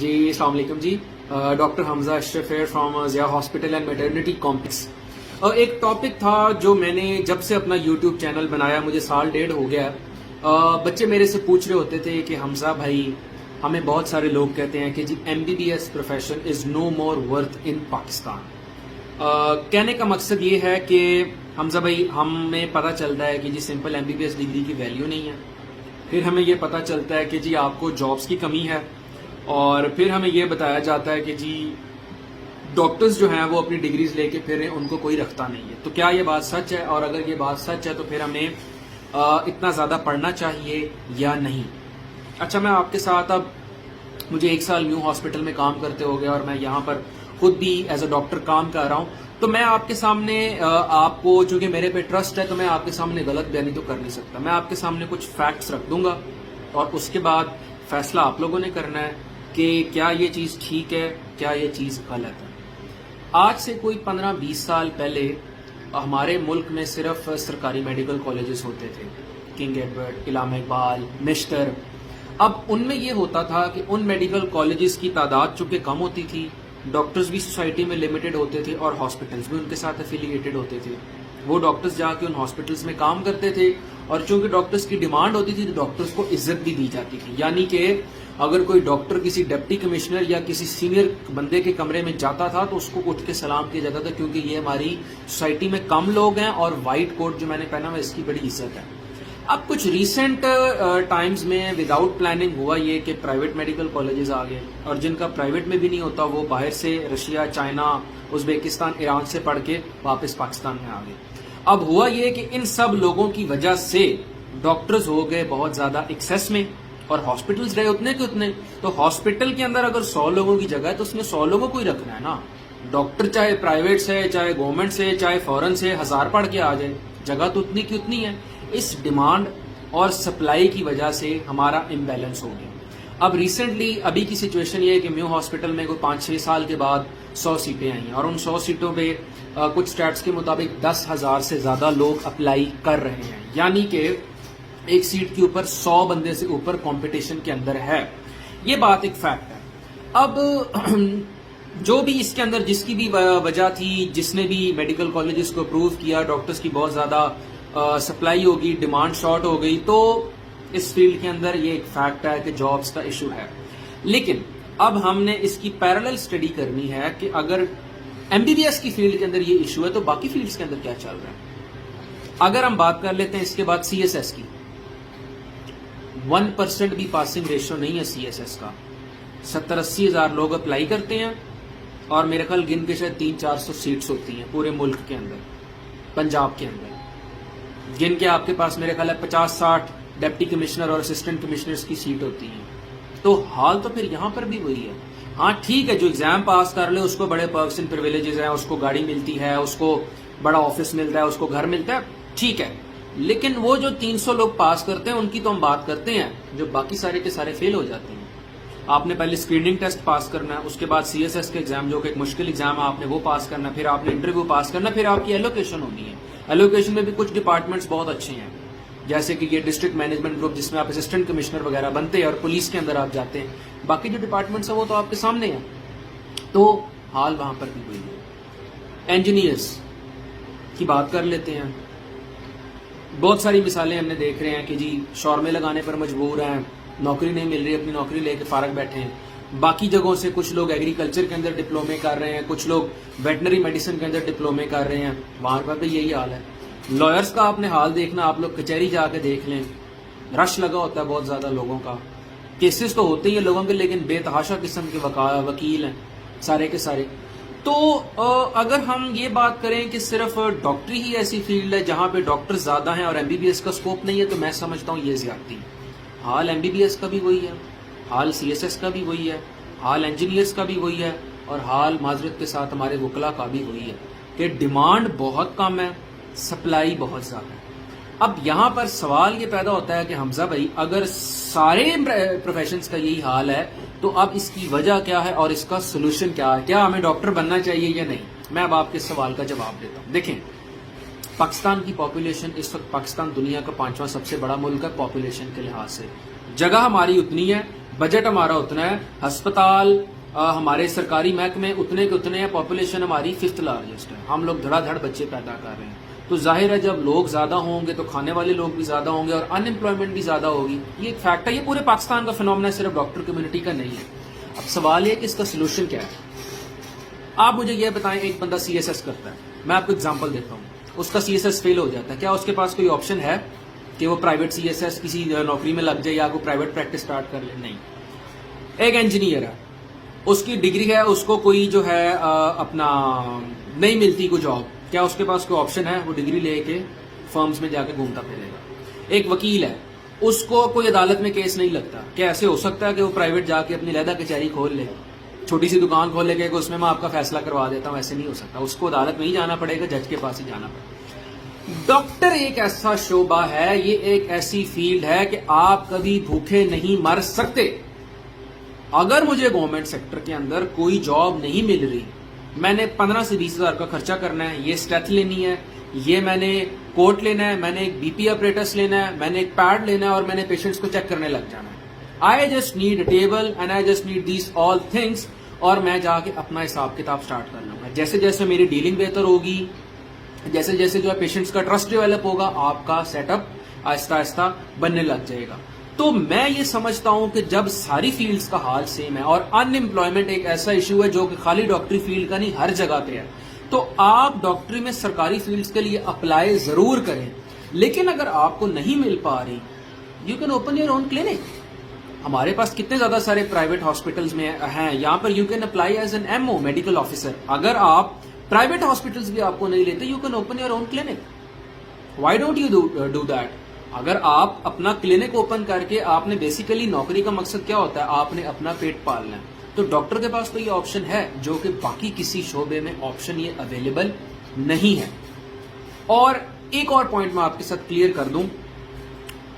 جی السلام علیکم جی. ڈاکٹر حمزہ اشرف ہے from Zia hospital and maternity complex. ایک ٹاپک تھا جو میں نے جب سے اپنا یوٹیوب چینل بنایا مجھے سال ڈیڑھ ہو گیا. بچے میرے سے پوچھ رہے ہوتے تھے کہ حمزہ بھائی ہمیں بہت سارے لوگ کہتے ہیں کہ جی MBBS profession is no more worth in Pakistan. کہنے کا مقصد یہ ہے کہ حمزہ بھائی ہمیں پتہ چلتا ہے کہ جی سمپل MBBS ڈگری کی ویلیو نہیں ہے. پھر ہمیں یہ پتہ چلتا ہے کہ جی آپ کو جابس کی کمی ہے. اور پھر ہمیں یہ بتایا جاتا ہے کہ جی ڈاکٹرز جو ہیں وہ اپنی ڈگریز لے کے پھر ان کو کوئی رکھتا نہیں ہے. تو کیا یہ بات سچ ہے؟ اور اگر یہ بات سچ ہے تو پھر ہمیں اتنا زیادہ پڑھنا چاہیے یا نہیں؟ اچھا میں آپ کے ساتھ اب مجھے 1 سال نیو ہاسپٹل میں کام کرتے ہو گیا اور میں یہاں پر خود بھی ایز اے ڈاکٹر کام کر رہا ہوں. تو میں آپ کے سامنے آپ کو چونکہ میرے پہ ٹرسٹ ہے تو میں آپ کے سامنے غلط بیانی تو کر نہیں سکتا. میں آپ کے سامنے کچھ فیکٹس رکھ دوں گا اور اس کے بعد فیصلہ آپ لوگوں نے کرنا ہے کہ کیا یہ چیز ٹھیک ہے, کیا یہ چیز غلط ہے. آج سے کوئی 15-20 سال پہلے ہمارے ملک میں صرف سرکاری میڈیکل کالجز ہوتے تھے, کنگ ایڈورڈ, علامہ اقبال, نشتر. اب ان میں یہ ہوتا تھا کہ ان میڈیکل کالجز کی تعداد چونکہ کم ہوتی تھی, ڈاکٹرز بھی سوسائٹی میں لمیٹڈ ہوتے تھے اور ہاسپٹلز بھی ان کے ساتھ افیلیٹڈ ہوتے تھے. وہ ڈاکٹرز جا کے ان ہاسپٹلز میں کام کرتے تھے اور چونکہ ڈاکٹرز کی ڈیمانڈ ہوتی تھی تو ڈاکٹرز کو عزت بھی دی جاتی تھی. یعنی کہ اگر کوئی ڈاکٹر کسی ڈپٹی کمشنر یا کسی سینئر بندے کے کمرے میں جاتا تھا تو اس کو اٹھ کے سلام کیا جاتا تھا, کیونکہ یہ ہماری سوسائٹی میں کم لوگ ہیں اور وائٹ کوٹ جو میں نے پہنا ہوا اس کی بڑی عزت ہے. اب کچھ ریسنٹ ٹائمز میں وداؤٹ پلاننگ ہوا یہ کہ پرائیویٹ میڈیکل کالجز آ گئے اور جن کا پرائیویٹ میں بھی نہیں ہوتا وہ باہر سے رشیا, چائنا, ازبیکستان, ایران سے پڑھ کے واپس پاکستان میں آ گئے. اب ہوا یہ کہ ان سب لوگوں کی وجہ سے ڈاکٹرز ہو گئے بہت زیادہ ایکسیس میں اور ہاسپٹلز رہے اتنے کے اتنے. تو ہاسپٹل کے اندر اگر 100 لوگوں کی جگہ ہے تو اس میں 100 لوگوں کو ہی رکھنا ہے نا. ڈاکٹر چاہے پرائیویٹ سے, چاہے گورنمنٹ سے, چاہے فورن سے 1000 پڑھ کے آ جائے, جگہ تو اتنی کی اتنی ہے. اس ڈیمانڈ اور سپلائی کی وجہ سے ہمارا امبیلنس ہو گیا. اب ریسنٹلی ابھی کی سچویشن یہ ہے کہ میو ہاسپٹل میں کوئی 5-6 سال کے بعد 100 سیٹیں آئی ہیں اور ان 100 سیٹوں پہ کچھ سٹیٹس کے مطابق 10,000 سے زیادہ لوگ اپلائی کر رہے ہیں. یعنی کہ ایک سیٹ کے اوپر 100 بندے سے اوپر کمپٹیشن کے اندر ہے. یہ بات ایک فیکٹ ہے. اب جو بھی اس کے اندر جس کی بھی وجہ تھی, جس نے بھی میڈیکل کالجز کو اپروو کیا, ڈاکٹرز کی بہت زیادہ سپلائی ہوگی, ڈیمانڈ شارٹ ہو گئی, تو اس فیلڈ کے اندر یہ ایک فیکٹ ہے کہ جابس کا ایشو ہے. لیکن اب ہم نے اس کی پیرالل اسٹڈی کرنی ہے کہ اگر MBBS کی فیلڈ کے اندر یہ ایشو ہے تو باقی فیلڈز کے اندر کیا چل رہا ہے. اگر ہم بات کر لیتے ہیں اس کے بعد CSS کی, 1% بھی پاسنگ ریشو نہیں ہے CSS کا. 70-80 ہزار لوگ اپلائی کرتے ہیں اور میرے خیال گن کے شاید 300-400 سیٹس ہوتی ہیں پورے ملک کے اندر. پنجاب کے اندر جن کے آپ کے پاس میرے خیال ہے 50-60 ڈپٹی کمشنر اور اسسٹنٹ کمشنرز کی سیٹ ہوتی ہیں. تو حال تو پھر یہاں پر بھی وہی ہے. ہاں ٹھیک ہے, جو ایگزام پاس کر لے اس کو بڑے پرکس اینڈ پریویلیجز ہیں, اس کو گاڑی ملتی ہے, اس کو بڑا آفس ملتا ہے, اس کو گھر ملتا ہے, ٹھیک ہے. لیکن وہ جو 300 لوگ پاس کرتے ہیں ان کی تو ہم بات کرتے ہیں, جو باقی سارے کے سارے فیل ہو جاتے ہیں. آپ نے پہلے اسکریننگ ٹیسٹ پاس کرنا ہے, اس کے بعد CSS کے ایگزام جو کہ ایک مشکل ایگزام ہے آپ نے وہ پاس کرنا ہے, پھر آپ نے انٹرویو پاس کرنا, پھر آپ کی ایلوکیشن ہونی ہے. ایلوکیشن میں بھی کچھ ڈپارٹمنٹس بہت اچھے ہیں, جیسے کہ یہ ڈسٹرکٹ مینجمنٹ گروپ جس میں آپ اسسٹنٹ کمشنر وغیرہ بنتے ہیں اور پولیس کے اندر آپ جاتے ہیں. باقی جو ڈپارٹمنٹس ہیں وہ تو آپ کے سامنے ہیں. تو حال وہاں پر بھی وہی ہے. انجینئرس کی بات کر لیتے ہیں. بہت ساری مثالیں ہم نے دیکھ رہے ہیں کہ جی شورمے لگانے پر مجبور ہیں, نوکری نہیں مل رہی, اپنی نوکری لے کے فارغ بیٹھے ہیں. باقی جگہوں سے کچھ لوگ ایگریکلچر کے اندر ڈپلومے کر رہے ہیں, کچھ لوگ ویٹنری میڈیسن کے اندر ڈپلومے کر رہے ہیں. وہاں پر بھی یہی حال ہے. لائرس کا آپ نے حال دیکھنا, آپ لوگ کچہری جا کے دیکھ لیں, رش لگا ہوتا ہے بہت زیادہ لوگوں کا. کیسز تو ہوتے ہی ہیں لوگوں کے, لیکن بے تحاشا قسم کے وکیل ہیں سارے کے سارے. تو اگر ہم یہ بات کریں کہ صرف ڈاکٹری ہی ایسی فیلڈ ہے جہاں پہ ڈاکٹر زیادہ ہیں اور MBBS کا سکوپ نہیں ہے, تو میں سمجھتا ہوں یہ زیادتی. حال MBBS کا بھی وہی ہے, حال CSS کا بھی وہی ہے, حال انجینئرس کا بھی وہی ہے, اور حال معذرت کے ساتھ ہمارے وکلا کا بھی وہی ہے کہ ڈیمانڈ بہت کم ہے, سپلائی بہت زیادہ ہے. اب یہاں پر سوال یہ پیدا ہوتا ہے کہ حمزہ بھائی اگر سارے پروفیشنز کا یہی حال ہے تو اب اس کی وجہ کیا ہے اور اس کا سولوشن کیا ہے؟ کیا ہمیں ڈاکٹر بننا چاہیے یا نہیں؟ میں اب آپ کے سوال کا جواب دیتا ہوں. دیکھیں, پاکستان کی پاپولیشن اس وقت, پاکستان دنیا کا 5واں سب سے بڑا ملک ہے پاپولیشن کے لحاظ سے. جگہ ہماری اتنی ہے, بجٹ ہمارا اتنا ہے, ہسپتال ہمارے سرکاری محکمے اتنے کے اتنے ہیں, پاپولیشن ہماری 5th لارجسٹ ہے, ہم لوگ دھڑا دھڑ بچے پیدا کر رہے ہیں. تو ظاہر ہے جب لوگ زیادہ ہوں گے تو کھانے والے لوگ بھی زیادہ ہوں گے اور ان امپلائمنٹ بھی زیادہ ہوگی. یہ ایک فیکٹ ہے, یہ پورے پاکستان کا فینومنا ہے, صرف ڈاکٹر کمیونٹی کا نہیں ہے. اب سوال یہ کہ اس کا سلوشن کیا ہے. آپ مجھے یہ بتائیں, ایک بندہ CSS کرتا ہے, میں آپ کو اگزامپل دیتا ہوں, اس کا CSS فیل ہو جاتا ہے, کیا اس کے پاس کوئی آپشن ہے کہ وہ پرائیویٹ CSS کسی نوکری میں لگ جائے یا کوئی پرائیویٹ پریکٹس سٹارٹ کر لے؟ نہیں. ایک انجینئر ہے, اس کی ڈگری ہے, اس کو کوئی جو ہے اپنا نہیں ملتی کوئی جاب, کیا اس کے پاس کوئی آپشن ہے وہ ڈگری لے کے فرمز میں جا کے گھومتا پھرے گا؟ ایک وکیل ہے, اس کو کوئی عدالت میں کیس نہیں لگتا, کیا ایسے ہو سکتا ہے کہ وہ پرائیویٹ جا کے اپنی علیحدہ کچہری کھول لے, چھوٹی سی دکان کھول لے کہ اس میں آپ کا فیصلہ کروا دیتا ہوں؟ ایسے نہیں ہو سکتا, اس کو عدالت میں ہی جانا پڑے گا, جج کے پاس ہی جانا پڑے گا. ڈاکٹر ایک ایسا شعبہ ہے, یہ ایک ایسی فیلڈ ہے کہ آپ کبھی بھوکے نہیں مر سکتے. اگر مجھے گورنمنٹ سیکٹر کے اندر کوئی جاب نہیں مل رہی, میں نے 15 سے 20 ہزار کا خرچہ کرنا ہے, یہ اسٹیتھ لینی ہے, یہ میں نے کوٹ لینا ہے, میں نے ایک BP اپریٹس لینا ہے, میں نے ایک پیڈ لینا ہے اور میں نے پیشنٹس کو چیک کرنے لگ جانا ہے. I just need a table and I just need these all things, اور میں جا کے اپنا حساب کتاب سٹارٹ کر لوں گا. جیسے جیسے میری ڈیلنگ بہتر ہوگی, جیسے جیسے جو ہے پیشنٹس کا ٹرسٹ ڈیولپ ہوگا, آپ کا سیٹ اپ آہستہ آہستہ بننے لگ جائے گا. تو میں یہ سمجھتا ہوں کہ جب ساری فیلڈز کا حال سیم ہے اور ان امپلائمنٹ ایک ایسا ایشو ہے جو کہ خالی ڈاکٹری فیلڈ کا نہیں, ہر جگہ پہ ہے, تو آپ ڈاکٹری میں سرکاری فیلڈز کے لیے اپلائی ضرور کریں. لیکن اگر آپ کو نہیں مل پا رہی, you can open your own clinic. ہمارے پاس کتنے زیادہ سارے پرائیویٹ ہاسپٹلز میں ہیں, یہاں پر you can apply as an MO medical officer. اگر آپ پرائیویٹ ہاسپٹلز بھی آپ کو نہیں لیتے, you can open your own clinic. Why don't you do that? اگر آپ اپنا کلینک اوپن کر کے, آپ نے بیسیکلی نوکری کا مقصد کیا ہوتا ہے, آپ نے اپنا پیٹ پالنا ہے, تو ڈاکٹر کے پاس تو یہ آپشن ہے جو کہ باقی کسی شعبے میں آپشن یہ اویلیبل نہیں ہے. اور ایک اور پوائنٹ میں آپ کے ساتھ کلیئر کر دوں,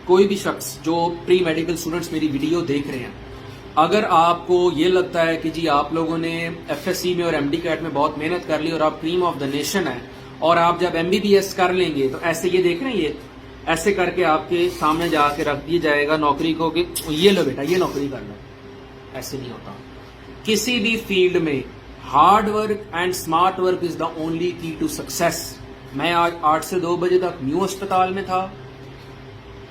کوئی بھی شخص جو پری میڈیکل اسٹوڈنٹس میری ویڈیو دیکھ رہے ہیں, اگر آپ کو یہ لگتا ہے کہ جی آپ لوگوں نے FSC میں اور MD کیٹ میں بہت محنت کر لی اور آپ کریم آف دا نیشن ہے, اور آپ جب MBBS کر لیں گے تو ایسے یہ دیکھ رہے ہیں, یہ ایسے کر کے آپ کے سامنے جا کے رکھ دیا جائے گا نوکری کو کہ یہ لو بیٹا یہ نوکری کر لو. ایسے نہیں ہوتا. کسی بھی فیلڈ میں hard work and smart work is the only کی ٹو سکسیس. میں آج 8 سے 2 بجے تک نیو اسپتال میں تھا,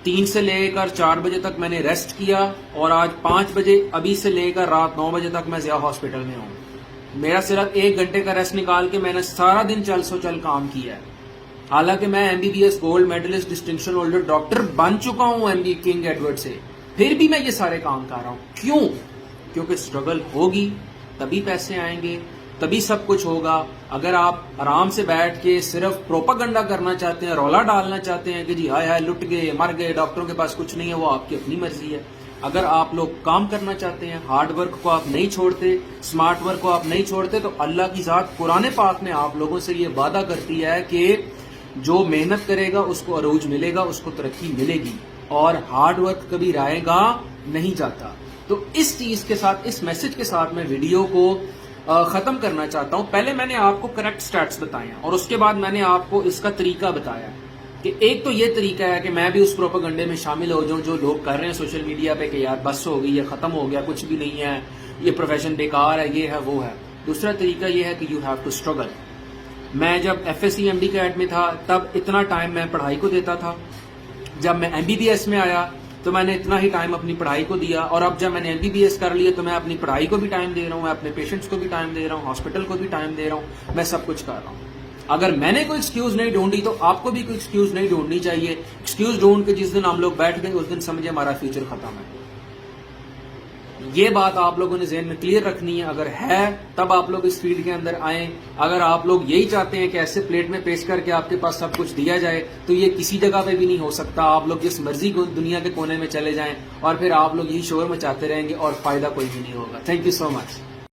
3 سے لے کر 4 بجے تک میں نے ریسٹ کیا, اور آج 5 بجے ابھی سے لے کر رات 9 بجے تک میں ضیاء ہاسپٹل میں ہوں. میرا صرف 1 گھنٹے کا ریسٹ نکال کے میں نے سارا دن چل سو چل کام کیا ہے. حالانکہ میں MBBS gold medalist distinction holder doctor بن چکا ہوں MD کنگ ایڈورڈ سے, پھر بھی میں یہ سارے کام کر رہا ہوں. کیوں؟ کیونکہ اسٹرگل ہوگی تبھی پیسے آئیں گے, تبھی سب کچھ ہوگا. اگر آپ آرام سے بیٹھ کے صرف پروپاگنڈا کرنا چاہتے ہیں, رولا ڈالنا چاہتے ہیں کہ جی ہائے ہائے لٹ گئے مر گئے, ڈاکٹروں کے پاس کچھ نہیں ہے, وہ آپ کی اپنی مرضی ہے. اگر آپ لوگ کام کرنا چاہتے ہیں, ہارڈ ورک کو آپ نہیں چھوڑتے, اسمارٹ ورک کو آپ نہیں چھوڑتے, تو اللہ کی ذات قرآن پاک میں آپ لوگوں سے یہ وعدہ کرتی ہے کہ جو محنت کرے گا اس کو عروج ملے گا, اس کو ترقی ملے گی, اور ہارڈ ورک کبھی رائے گا نہیں جاتا. تو اس چیز کے ساتھ, اس میسج کے ساتھ میں ویڈیو کو ختم کرنا چاہتا ہوں. پہلے میں نے آپ کو کریکٹ سٹیٹس بتائے ہیں, اور اس کے بعد میں نے آپ کو اس کا طریقہ بتایا کہ ایک تو یہ طریقہ ہے کہ میں بھی اس پروپیگنڈے میں شامل ہو جاؤں جو لوگ کر رہے ہیں سوشل میڈیا پہ کہ یار بس ہو گئی, یہ ختم ہو گیا, کچھ بھی نہیں ہے, یہ پروفیشن بیکار ہے, یہ ہے وہ ہے. دوسرا طریقہ یہ ہے کہ یو ہیو ٹو اسٹرگل. میں جب FSC MD کیٹ میں تھا تب اتنا ٹائم میں پڑھائی کو دیتا تھا, جب میں MBBS میں آیا تو میں نے اتنا ہی ٹائم اپنی پڑھائی کو دیا, اور اب جب میں نے MBBS کر لیا تو میں اپنی پڑھائی کو بھی ٹائم دے رہا ہوں, میں اپنے پیشنٹس کو بھی ٹائم دے رہا ہوں, ہاسپٹل کو بھی ٹائم دے رہا ہوں, میں سب کچھ کر رہا ہوں. اگر میں نے کوئی ایکسکیوز نہیں ڈھونڈی تو آپ کو بھی کوئی ایکسکیوز نہیں ڈھونڈنی چاہیے. ایکسکیوز ڈھونڈ کے جس دن ہم لوگ بیٹھ گئے اس دن سمجھے ہمارا فیوچر ختم ہے. یہ بات آپ لوگوں نے ذہن میں کلیئر رکھنی ہے. اگر ہے تب آپ لوگ اس فیلڈ کے اندر آئیں. اگر آپ لوگ یہی چاہتے ہیں کہ ایسے پلیٹ میں پیش کر کے آپ کے پاس سب کچھ دیا جائے تو یہ کسی جگہ پہ بھی نہیں ہو سکتا. آپ لوگ جس مرضی دنیا کے کونے میں چلے جائیں اور پھر آپ لوگ یہی شور مچاتے رہیں گے اور فائدہ کوئی بھی نہیں ہوگا. Thank you so much.